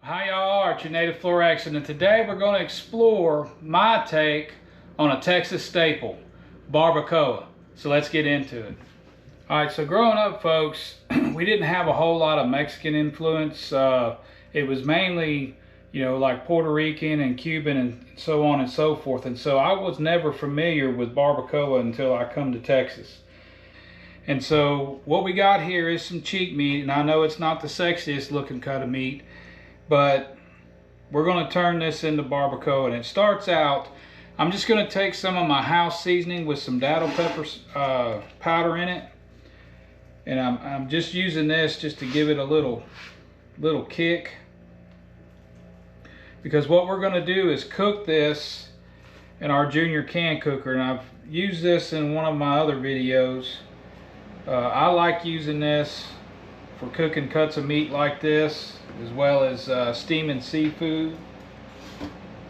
Hi y'all, Art, your native Flor-xan, and today we're going to explore my take on a Texas staple, barbacoa. So let's get into it. Alright, so growing up, folks, we didn't have a whole lot of Mexican influence. It was mainly, like Puerto Rican and Cuban and so on and so forth. And so I was never familiar with barbacoa until I come to Texas. And so what we got here is some cheek meat, and I know it's not the sexiest looking cut of meat, but we're going to turn this into barbacoa. And it starts out, I'm just going to take some of my house seasoning with some datil pepper powder in it, and I'm just using this just to give it a little kick, because what we're going to do is cook this in our junior can cooker. And I've used this in one of my other videos. I like using this for cooking cuts of meat like this, as well as steaming seafood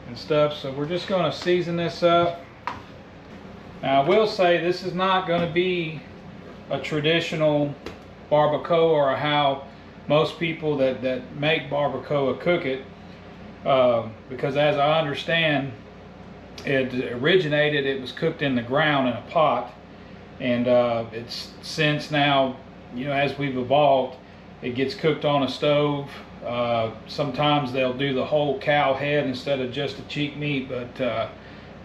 and stuff. So we're just going to season this up. Now I will say this is not going to be a traditional barbacoa, or how most people that make barbacoa cook it, because as I understand, it was cooked in the ground in a pot, and it's since now, as we've evolved, it gets cooked on a stove. Sometimes they'll do the whole cow head instead of just the cheek meat, but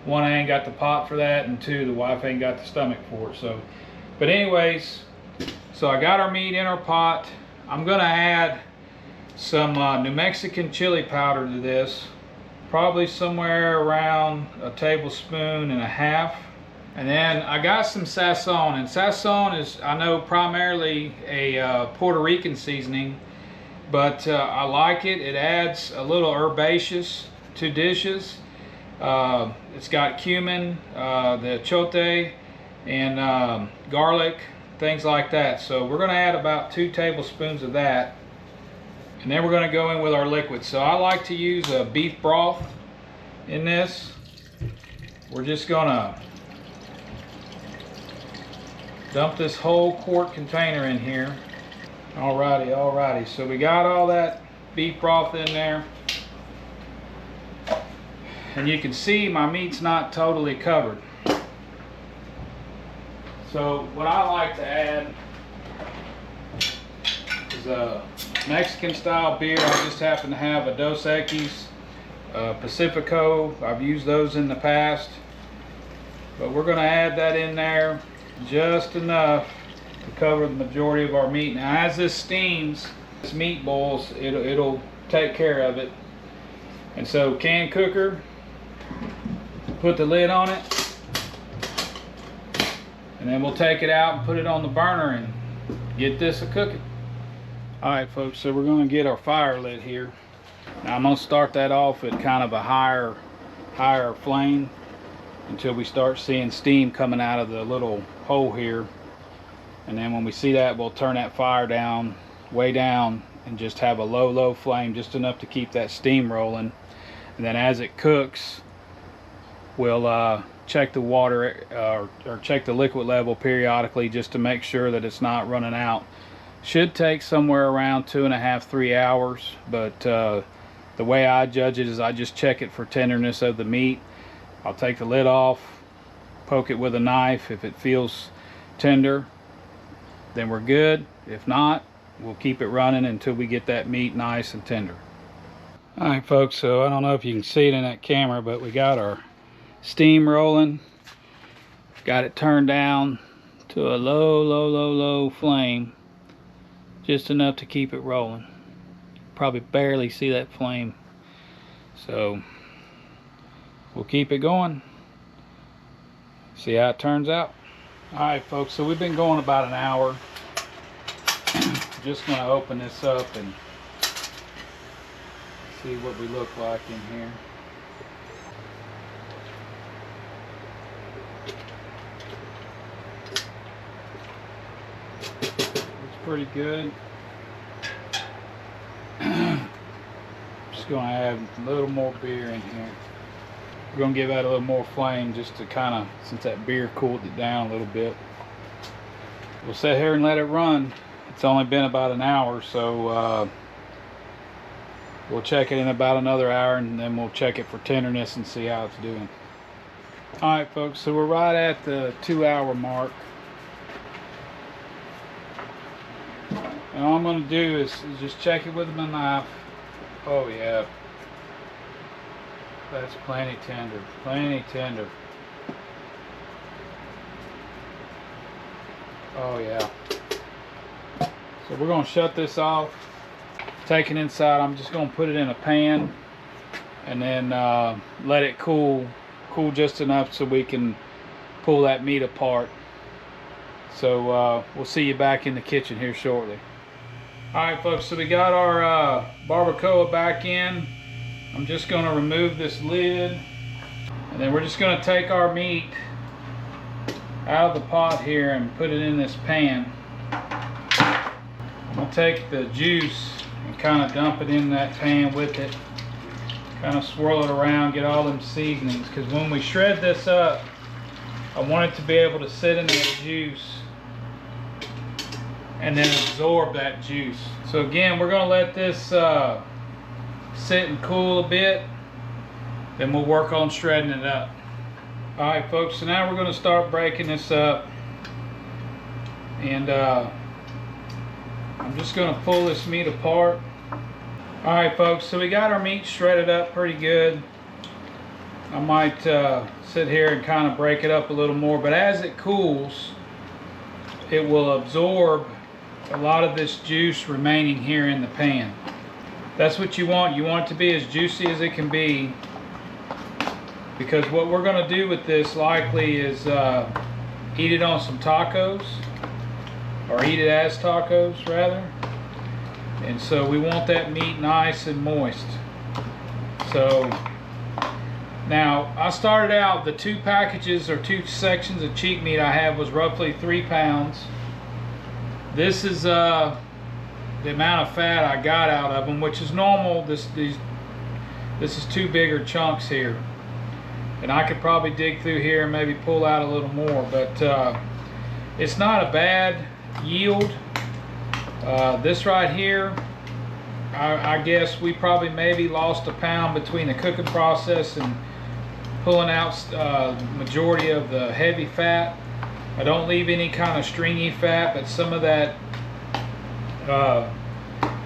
one, I ain't got the pot for that, and two, the wife ain't got the stomach for it. So, but anyways, so I got our meat in our pot. I'm gonna add some New Mexican chili powder to this, probably somewhere around a tablespoon and a half. And then I got some sazon, and sazon is, I know, primarily a Puerto Rican seasoning, but I like it. It adds a little herbaceous to dishes. It's got cumin, the chote, and garlic, things like that. So we're going to add about 2 tablespoons of that, and then we're going to go in with our liquid. So I like to use a beef broth in this. We're just going to dump this whole quart container in here. Alrighty. So we got all that beef broth in there. And you can see my meat's not totally covered. So what I like to add is a Mexican style beer. I just happen to have a Dos Equis Pacifico. I've used those in the past. But we're going to add that in there, just enough to cover the majority of our meat. Now as this steams, this meat boils, it'll take care of it. And so can cooker, put the lid on it, and then we'll take it out and put it on the burner and get this a cooking. Alright folks, so we're going to get our fire lit here. Now I'm going to start that off at kind of a higher flame until we start seeing steam coming out of the little hole here. And then when we see that, we'll turn that fire down, way down, and just have a low flame, just enough to keep that steam rolling. And then as it cooks, we'll check the water or check the liquid level periodically, just to make sure that it's not running out. Should take somewhere around 2.5–3 hours, but the way I judge it is I just check it for tenderness of the meat. I'll take the lid off, poke it with a knife. If it feels tender, then we're good. If not, we'll keep it running until we get that meat nice and tender. Alright folks, so I don't know if you can see it in that camera, but we got our steam rolling. Got it turned down to a low flame, just enough to keep it rolling. Probably barely see that flame. So we'll keep it going, see how it turns out. Alright folks, so we've been going about an hour. Just going to open this up and see what we look like in here. Looks pretty good. Just going to add a little more beer in here. We're going to give that a little more flame, just to kind of, since that beer cooled it down a little bit. We'll sit here and let it run. It's only been about an hour, so We'll check it in about another hour, and then we'll check it for tenderness and see how it's doing. Alright folks, so we're right at the 2-hour mark. And all I'm going to do is just check it with my knife. Oh yeah. That's plenty tender. Plenty tender. Oh yeah. So we're going to shut this off. Take it inside. I'm just going to put it in a pan and then let it cool just enough so we can pull that meat apart. So we'll see you back in the kitchen here shortly. Alright folks, so we got our barbacoa back in. I'm just going to remove this lid, and then we're just going to take our meat out of the pot here and put it in this pan. I'm going to take the juice and kind of dump it in that pan with it. Kind of swirl it around, get all them seasonings, because when we shred this up, I want it to be able to sit in that juice and then absorb that juice. So again, we're going to let this sit and cool a bit, then we'll work on shredding it up. Alright folks, so now we're going to start breaking this up, and I'm just going to pull this meat apart. Alright folks, so we got our meat shredded up pretty good. I might sit here and kind of break it up a little more, but as it cools, it will absorb a lot of this juice remaining here in the pan. That's what you want. You want it to be as juicy as it can be, because what we're going to do with this likely is eat it on some tacos, or eat it as tacos rather. And so we want that meat nice and moist. So now I started out, the 2 packages or 2 sections of cheek meat I have was roughly 3 pounds. This is the amount of fat I got out of them, which is normal. This is 2 bigger chunks here, and I could probably dig through here and maybe pull out a little more, but it's not a bad yield. This right here, I guess we probably maybe lost a pound between the cooking process and pulling out majority of the heavy fat. I don't leave any kind of stringy fat, but some of that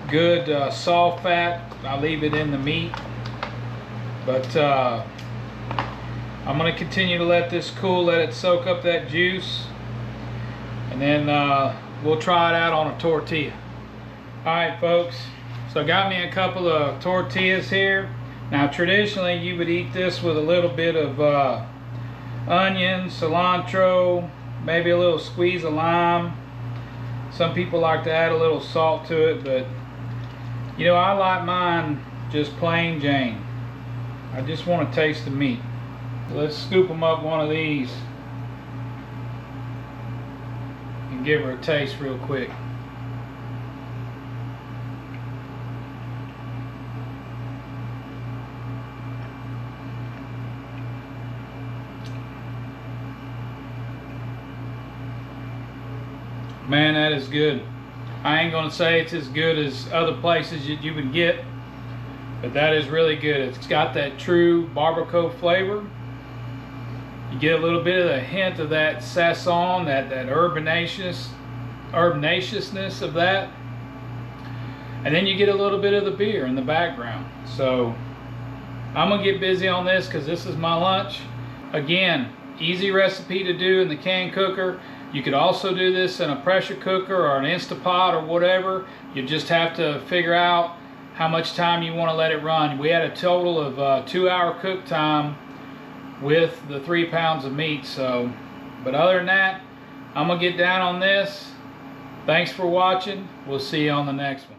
good soft fat, I leave it in the meat. But I'm going to continue to let this cool, let it soak up that juice, and then we'll try it out on a tortilla. Alright folks, so I got me a couple of tortillas here. Now traditionally you would eat this with a little bit of onion, cilantro, maybe a little squeeze of lime. Some people like to add a little salt to it, but you know, I like mine just plain Jane. I just want to taste the meat. Let's scoop them up one of these and give her a taste real quick. Man, that is good. I ain't gonna say it's as good as other places you would get, but that is really good. It's got that true barbacoa flavor. You get a little bit of the hint of that sazon, that herbaceousness of that, and then you get a little bit of the beer in the background. So I'm gonna get busy on this because this is my lunch. Again, easy recipe to do in the can cooker. You could also do this in a pressure cooker or an Instapot or whatever. You just have to figure out how much time you want to let it run. We had a total of 2-hour cook time with the 3 pounds of meat. So, but other than that, I'm gonna get down on this. Thanks for watching. We'll see you on the next one.